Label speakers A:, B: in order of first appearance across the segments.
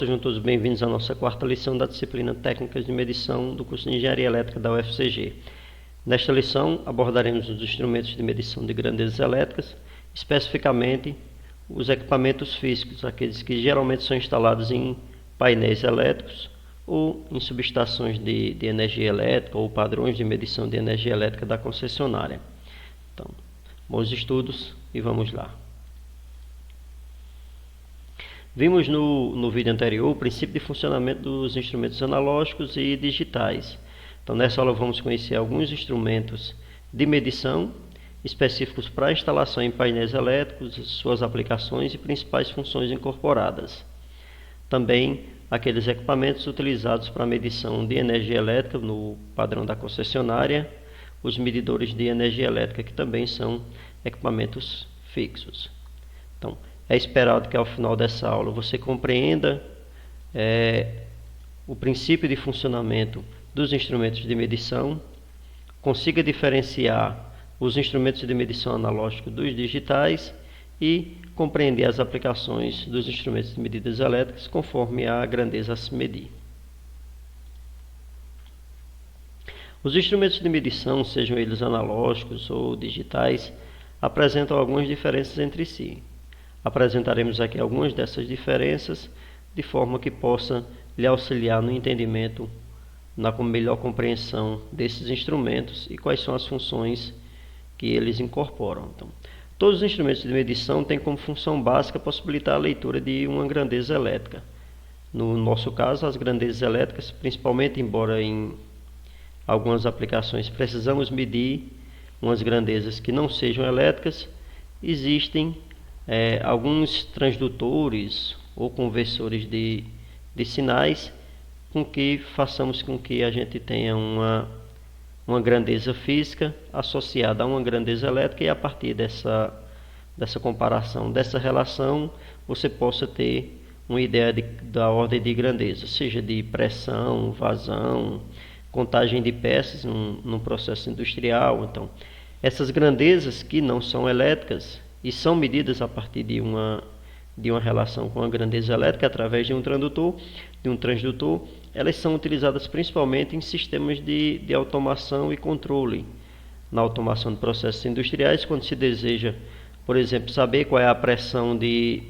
A: sejam todos bem-vindos à nossa quarta lição da disciplina Técnicas de Medição do curso de Engenharia Elétrica da UFCG. Nesta lição, abordaremos os instrumentos de medição de grandezas elétricas, especificamente os equipamentos físicos, aqueles que geralmente são instalados em painéis elétricos ou em subestações de energia elétrica ou padrões de medição de energia elétrica da concessionária. Então, bons estudos e vamos lá. Vimos no vídeo anterior o princípio de funcionamento dos instrumentos analógicos e digitais. Então, nessa aula vamos conhecer alguns instrumentos de medição específicos para instalação em painéis elétricos, suas aplicações e principais funções incorporadas. Também aqueles equipamentos utilizados para medição de energia elétrica no padrão da concessionária, os medidores de energia elétrica, que também são equipamentos fixos. Então, é esperado que ao final dessa aula você compreenda o princípio de funcionamento dos instrumentos de medição, consiga diferenciar os instrumentos de medição analógicos dos digitais e compreender as aplicações dos instrumentos de medidas elétricas conforme a grandeza a se medir. Os instrumentos de medição, sejam eles analógicos ou digitais, apresentam algumas diferenças entre si. Apresentaremos aqui algumas dessas diferenças, de forma que possa lhe auxiliar no entendimento, na melhor compreensão desses instrumentos e quais são as funções que eles incorporam. Então, todos os instrumentos de medição têm como função básica possibilitar a leitura de uma grandeza elétrica. No nosso caso, as grandezas elétricas, principalmente, embora em algumas aplicações precisamos medir umas grandezas que não sejam elétricas, existem alguns transdutores ou conversores de sinais com que façamos com que a gente tenha uma grandeza física associada a uma grandeza elétrica, e a partir dessa comparação, dessa relação, você possa ter uma ideia da ordem de grandeza, seja de pressão, vazão, contagem de peças num processo industrial. Então, essas grandezas que não são elétricas e são medidas a partir de uma relação com a grandeza elétrica através de um transdutor, elas são utilizadas principalmente em sistemas de automação e controle. Na automação de processos industriais, quando se deseja, por exemplo, saber qual é a pressão de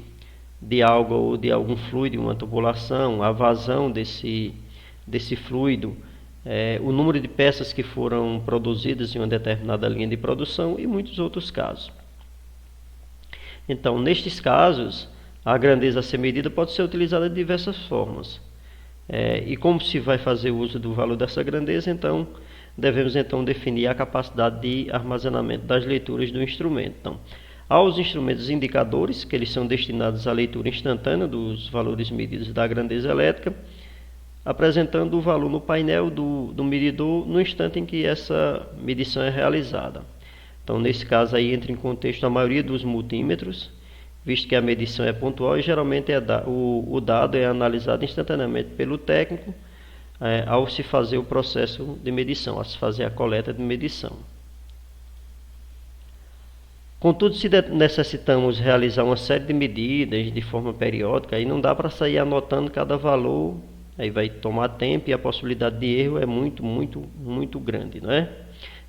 A: algo ou de algum fluido em uma tubulação, a vazão desse fluido, o número de peças que foram produzidas em uma determinada linha de produção e muitos outros casos. Então, nestes casos, a grandeza a ser medida pode ser utilizada de diversas formas. E como se vai fazer uso do valor dessa grandeza, então, devemos definir a capacidade de armazenamento das leituras do instrumento. Então, há os instrumentos indicadores, que eles são destinados à leitura instantânea dos valores medidos da grandeza elétrica, apresentando o valor no painel do medidor no instante em que essa medição é realizada. Então, nesse caso aí entra em contexto a maioria dos multímetros, visto que a medição é pontual e geralmente o dado é analisado instantaneamente pelo técnico ao se fazer o processo de medição, ao se fazer a coleta de medição. Contudo, se necessitamos realizar uma série de medidas de forma periódica, aí não dá para sair anotando cada valor, aí vai tomar tempo e a possibilidade de erro é muito grande, não é?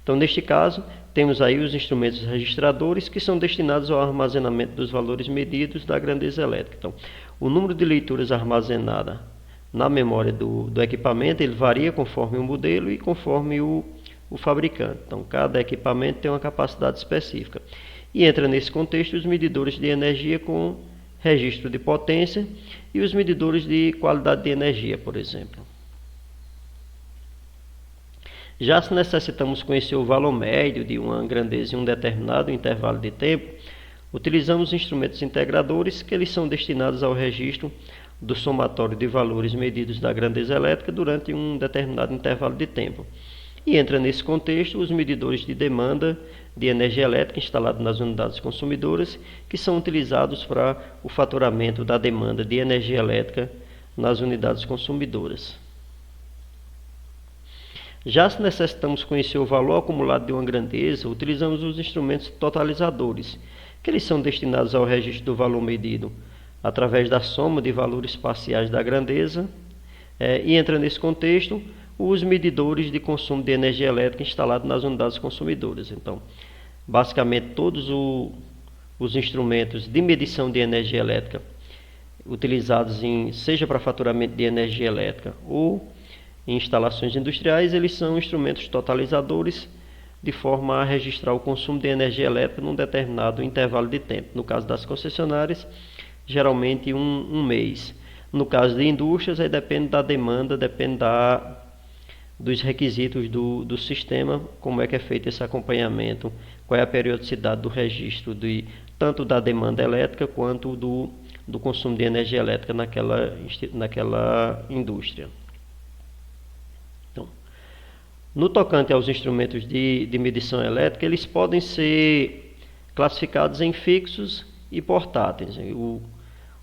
A: Então, neste caso, temos aí os instrumentos registradores, que são destinados ao armazenamento dos valores medidos da grandeza elétrica. Então, o número de leituras armazenada na memória do equipamento, ele varia conforme o modelo e conforme o fabricante. Então, cada equipamento tem uma capacidade específica. E entra nesse contexto os medidores de energia com registro de potência e os medidores de qualidade de energia, por exemplo. Já se necessitamos conhecer o valor médio de uma grandeza em um determinado intervalo de tempo, utilizamos instrumentos integradores, que eles são destinados ao registro do somatório de valores medidos da grandeza elétrica durante um determinado intervalo de tempo. E entra nesse contexto os medidores de demanda de energia elétrica instalados nas unidades consumidoras, que são utilizados para o faturamento da demanda de energia elétrica nas unidades consumidoras. Já se necessitamos conhecer o valor acumulado de uma grandeza, utilizamos os instrumentos totalizadores, que eles são destinados ao registro do valor medido através da soma de valores parciais da grandeza, e entra nesse contexto os medidores de consumo de energia elétrica instalados nas unidades consumidoras. Então, basicamente todos os instrumentos de medição de energia elétrica utilizados seja para faturamento de energia elétrica ou em instalações industriais, eles são instrumentos totalizadores de forma a registrar o consumo de energia elétrica num determinado intervalo de tempo. No caso das concessionárias, geralmente um mês. No caso de indústrias, aí depende da demanda, depende dos requisitos do sistema, como é que é feito esse acompanhamento, qual é a periodicidade do registro tanto da demanda elétrica quanto do consumo de energia elétrica naquela indústria. Então, no tocante aos instrumentos de medição elétrica, eles podem ser classificados em fixos e portáteis.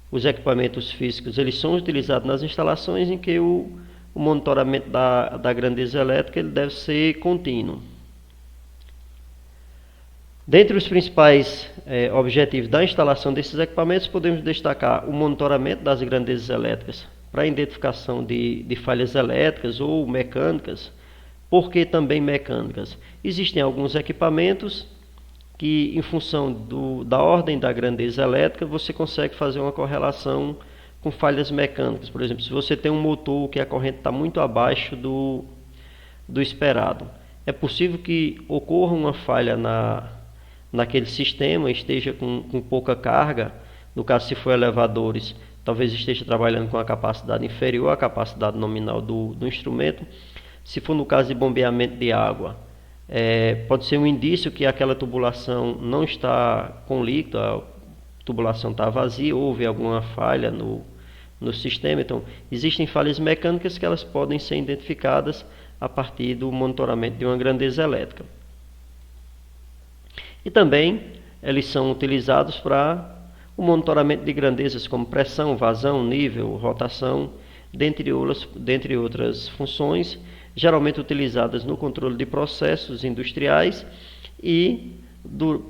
A: Os equipamentos físicos eles são utilizados nas instalações em que o monitoramento da grandeza elétrica ele deve ser contínuo. Dentre os principais objetivos da instalação desses equipamentos, podemos destacar o monitoramento das grandezas elétricas para a identificação de falhas elétricas ou mecânicas. Por que também mecânicas? Existem alguns equipamentos que, em função da ordem da grandeza elétrica, você consegue fazer uma correlação com falhas mecânicas. Por exemplo, se você tem um motor que a corrente está muito abaixo do esperado, é possível que ocorra uma falha naquele sistema, esteja com pouca carga. No caso, se for elevadores, talvez esteja trabalhando com a capacidade inferior à capacidade nominal do instrumento. Se for no caso de bombeamento de água, pode ser um indício que aquela tubulação não está com líquido, a tubulação está vazia, houve alguma falha no sistema. Então, existem falhas mecânicas que elas podem ser identificadas a partir do monitoramento de uma grandeza elétrica. E também eles são utilizados para o monitoramento de grandezas como pressão, vazão, nível, rotação, dentre outras funções, geralmente utilizadas no controle de processos industriais e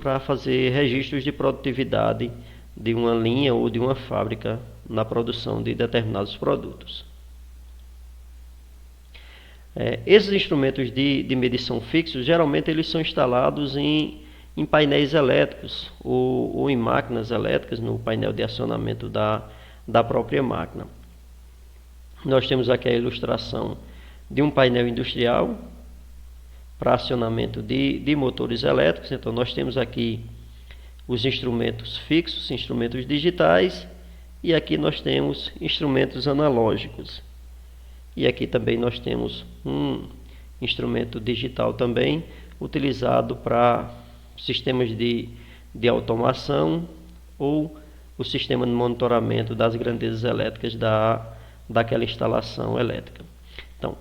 A: para fazer registros de produtividade de uma linha ou de uma fábrica na produção de determinados produtos. Esses instrumentos de medição fixos, geralmente eles são instalados em painéis elétricos ou em máquinas elétricas, no painel de acionamento da própria máquina. Nós temos aqui a ilustração de um painel industrial para acionamento de motores elétricos. Então, nós temos aqui os instrumentos fixos, instrumentos digitais, e aqui nós temos instrumentos analógicos. E aqui também nós temos um instrumento digital também, utilizado para sistemas de automação ou o sistema de monitoramento das grandezas elétricas daquela instalação elétrica. Então,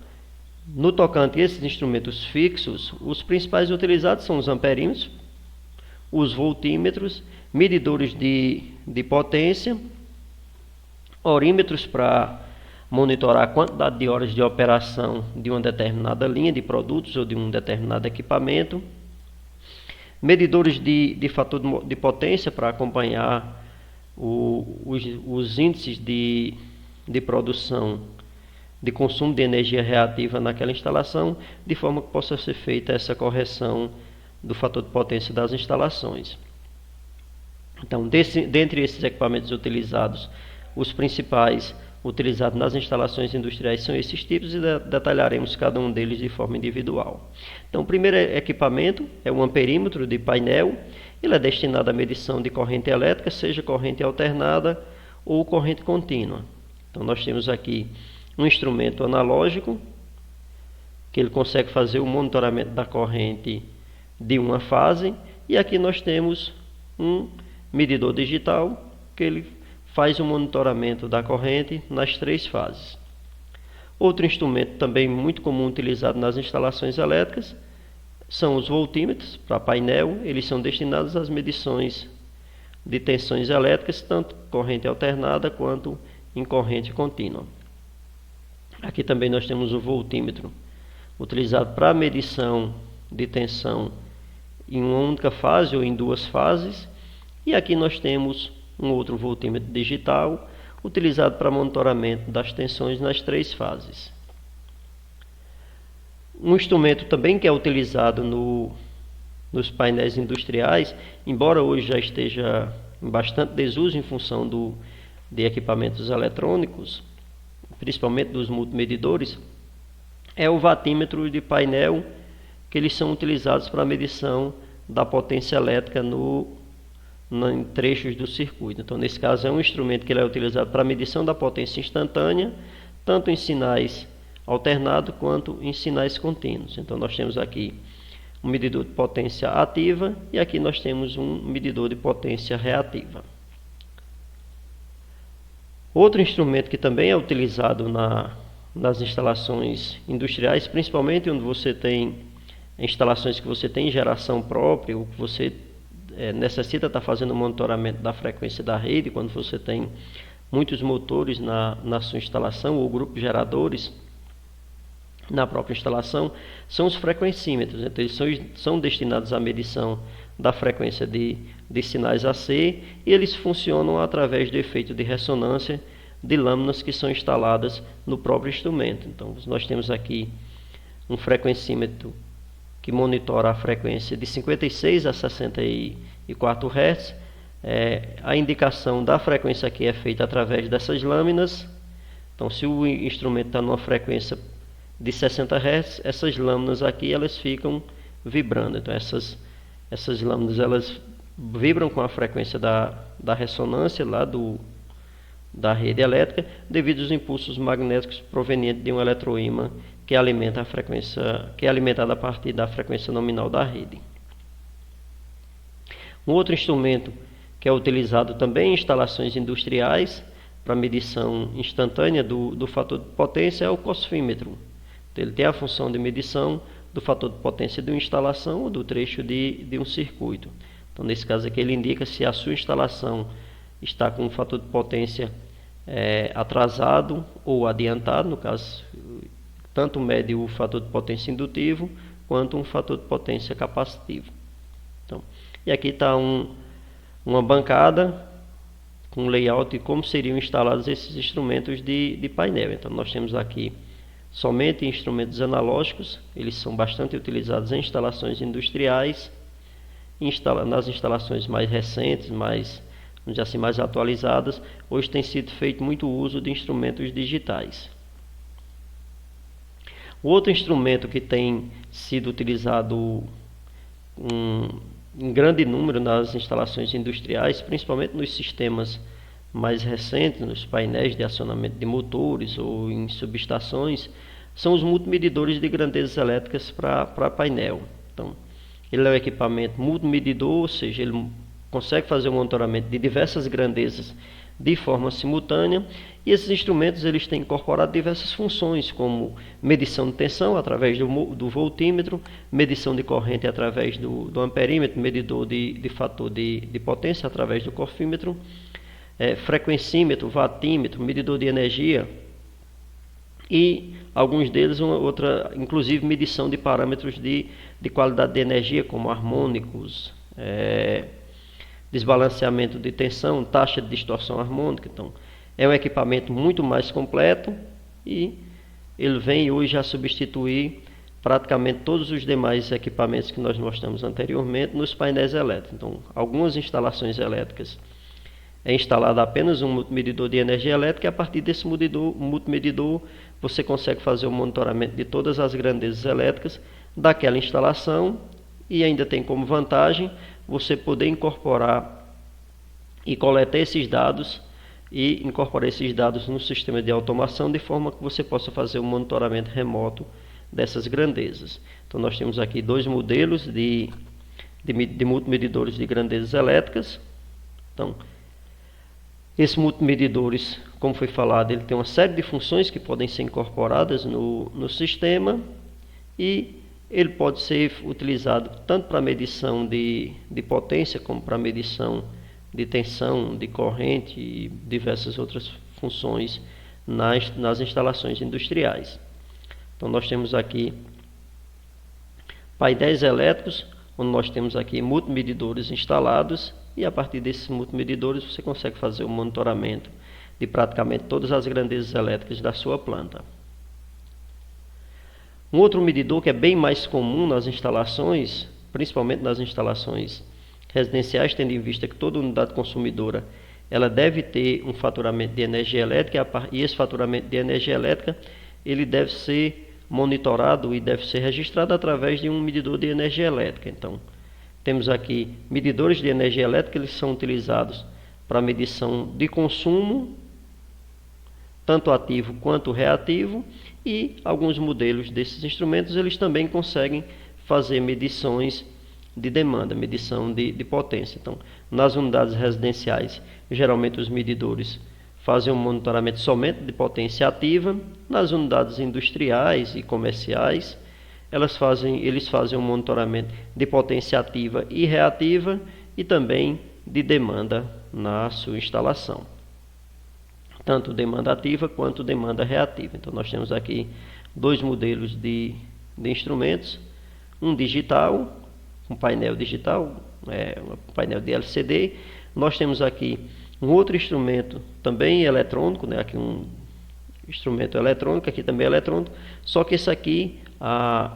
A: no tocante a esses instrumentos fixos, os principais utilizados são os amperímetros, os voltímetros, medidores de potência, orímetros para monitorar a quantidade de horas de operação de uma determinada linha de produtos ou de um determinado equipamento, medidores de fator de potência para acompanhar os índices de produção, de consumo de energia reativa naquela instalação, de forma que possa ser feita essa correção do fator de potência das instalações. Então, dentre esses equipamentos utilizados, os principais utilizados nas instalações industriais são esses tipos e detalharemos cada um deles de forma individual. Então, o primeiro equipamento é o amperímetro de painel. Ele é destinado à medição de corrente elétrica, seja corrente alternada ou corrente contínua. Então, nós temos aqui um instrumento analógico, que ele consegue fazer o monitoramento da corrente de uma fase, e aqui nós temos um medidor digital, que ele faz o monitoramento da corrente nas 3 fases. Outro instrumento também muito comum utilizado nas instalações elétricas são os voltímetros para painel. Eles são destinados às medições de tensões elétricas, tanto corrente alternada quanto em corrente contínua. Aqui também nós temos o voltímetro, utilizado para a medição de tensão em uma única fase ou em 2 fases. E aqui nós temos um outro voltímetro digital, utilizado para monitoramento das tensões nas 3 fases. Um instrumento também que é utilizado nos painéis industriais, embora hoje já esteja em bastante desuso em função de equipamentos eletrônicos, principalmente dos multimedidores, é o watímetro de painel, que eles são utilizados para a medição da potência elétrica em trechos do circuito. Então, nesse caso, é um instrumento que ele é utilizado para a medição da potência instantânea, tanto em sinais alternados quanto em sinais contínuos. Então, nós temos aqui um medidor de potência ativa e aqui nós temos um medidor de potência reativa. Outro instrumento que também é utilizado nas instalações industriais, principalmente onde você tem instalações que você tem geração própria, ou que você necessita estar fazendo monitoramento da frequência da rede, quando você tem muitos motores na sua instalação ou grupos geradores na própria instalação, são os frequencímetros. Então, eles são destinados à medição da frequência de sinais AC e eles funcionam através do efeito de ressonância de lâminas que são instaladas no próprio instrumento. Então, nós temos aqui um frequencímetro que monitora a frequência de 56 a 64 Hz. A indicação da frequência aqui é feita através dessas lâminas. Então, se o instrumento está numa frequência de 60 Hz, essas lâminas aqui elas ficam vibrando. Então, essas lâminas elas vibram com a frequência da ressonância lá da rede elétrica, devido aos impulsos magnéticos provenientes de um eletroímã que alimenta a frequência, que é alimentada a partir da frequência nominal da rede. Um outro instrumento que é utilizado também em instalações industriais para medição instantânea do fator de potência é o cosfímetro. Então, ele tem a função de medição do fator de potência de uma instalação ou do trecho de um circuito. Então, nesse caso aqui, ele indica se a sua instalação está com um fator de potência atrasado ou adiantado, no caso, tanto mede o fator de potência indutivo quanto um fator de potência capacitivo. Então, e aqui está uma bancada com layout de como seriam instalados esses instrumentos de painel. Então, nós temos aqui somente instrumentos analógicos, eles são bastante utilizados em instalações industriais, nas instalações mais recentes, vamos dizer assim, mais atualizadas, hoje tem sido feito muito uso de instrumentos digitais. O outro instrumento que tem sido utilizado em grande número nas instalações industriais, principalmente nos sistemas mais recentes, nos painéis de acionamento de motores ou em subestações, são os multimedidores de grandezas elétricas para painel. Então, ele é um equipamento multimedidor, ou seja, ele consegue fazer o monitoramento de diversas grandezas de forma simultânea, e esses instrumentos eles têm incorporado diversas funções, como medição de tensão através do voltímetro, medição de corrente através do amperímetro, medidor de fator de potência através do cosfímetro, frequencímetro, watímetro, medidor de energia, e alguns deles inclusive medição de parâmetros de qualidade de energia, como harmônicos, desbalanceamento de tensão, taxa de distorção harmônica. Então, é um equipamento muito mais completo e ele vem hoje a substituir praticamente todos os demais equipamentos que nós mostramos anteriormente nos painéis elétricos. Então, algumas instalações elétricas é instalado apenas um multimedidor de energia elétrica e a partir desse multimedidor você consegue fazer o monitoramento de todas as grandezas elétricas daquela instalação e ainda tem como vantagem você poder incorporar e coletar esses dados e incorporar esses dados no sistema de automação de forma que você possa fazer um monitoramento remoto dessas grandezas. Então nós temos aqui dois modelos de multimedidores de grandezas elétricas. Então, esses multimedidores, como foi falado, ele tem uma série de funções que podem ser incorporadas no sistema e ele pode ser utilizado tanto para medição de potência como para medição de tensão, de corrente e diversas outras funções nas instalações industriais. Então nós temos aqui painéis elétricos, onde nós temos aqui multimedidores instalados e a partir desses multimedidores você consegue fazer o monitoramento de praticamente todas as grandezas elétricas da sua planta. Um outro medidor que é bem mais comum nas instalações, principalmente nas instalações residenciais, tendo em vista que toda unidade consumidora ela deve ter um faturamento de energia elétrica, e esse faturamento de energia elétrica ele deve ser monitorado e deve ser registrado através de um medidor de energia elétrica. Então, temos aqui medidores de energia elétrica, eles são utilizados para medição de consumo, tanto ativo quanto reativo, e alguns modelos desses instrumentos eles também conseguem fazer medições de demanda, medição de potência. Então, nas unidades residenciais, geralmente os medidores fazem um monitoramento somente de potência ativa. Nas unidades industriais e comerciais, eles fazem um monitoramento de potência ativa e reativa e também de demanda na sua instalação, tanto demanda ativa quanto demanda reativa. Então nós temos aqui dois modelos de instrumentos, um digital, um painel digital, um painel de LCD. Nós temos aqui um outro instrumento também eletrônico, aqui um instrumento eletrônico, aqui também eletrônico, só que esse aqui,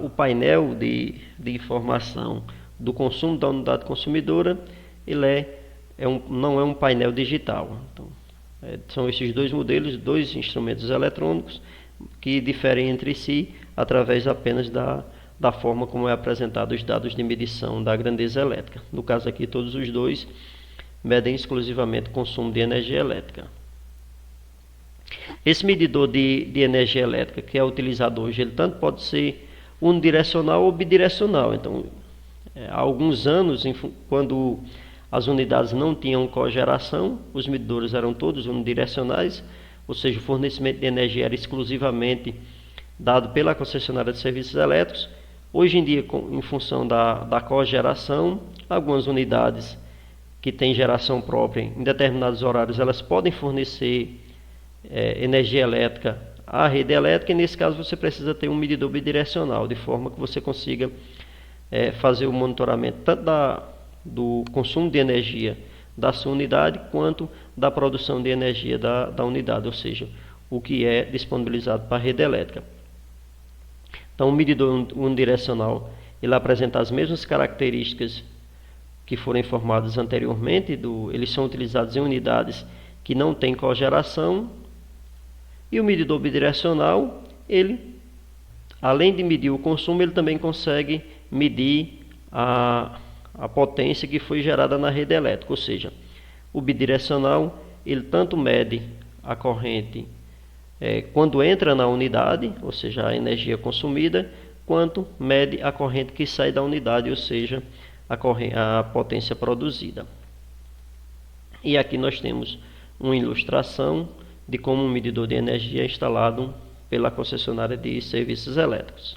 A: o painel de informação do consumo da unidade consumidora, ele não é um painel digital. Então, são esses dois modelos, dois instrumentos eletrônicos que diferem entre si através apenas da forma como é apresentado os dados de medição da grandeza elétrica. No caso aqui, todos os dois medem exclusivamente o consumo de energia elétrica. Esse medidor de energia elétrica que é utilizado hoje, ele tanto pode ser unidirecional ou bidirecional. Então, há alguns anos, quando as unidades não tinham cogeração, os medidores eram todos unidirecionais, ou seja, o fornecimento de energia era exclusivamente dado pela concessionária de serviços elétricos. Hoje em dia, em função da cogeração, algumas unidades que têm geração própria, em determinados horários, elas podem fornecer energia elétrica à rede elétrica, e nesse caso você precisa ter um medidor bidirecional, de forma que você consiga fazer o monitoramento tanto do consumo de energia da sua unidade, quanto da produção de energia da unidade, ou seja, o que é disponibilizado para a rede elétrica. Então, o medidor unidirecional, ele apresenta as mesmas características que foram informadas anteriormente, eles são utilizados em unidades que não têm cogeração, e o medidor bidirecional, ele, além de medir o consumo, ele também consegue medir a potência que foi gerada na rede elétrica, ou seja, o bidirecional, ele tanto mede a corrente quando entra na unidade, ou seja, a energia consumida, quanto mede a corrente que sai da unidade, ou seja, a potência produzida. E aqui nós temos uma ilustração de como um medidor de energia é instalado pela concessionária de serviços elétricos.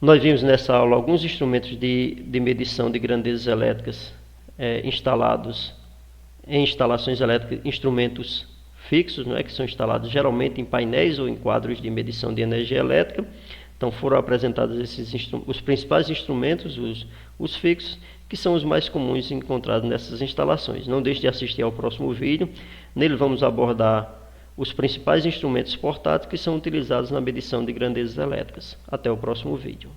A: Nós vimos nessa aula alguns instrumentos de medição de grandezas elétricas instalados em instalações elétricas, instrumentos fixos, que são instalados geralmente em painéis ou em quadros de medição de energia elétrica. Então foram apresentados os principais instrumentos, os fixos, que são os mais comuns encontrados nessas instalações. Não deixe de assistir ao próximo vídeo. Nele vamos abordar os principais instrumentos portáteis que são utilizados na medição de grandezas elétricas. Até o próximo vídeo.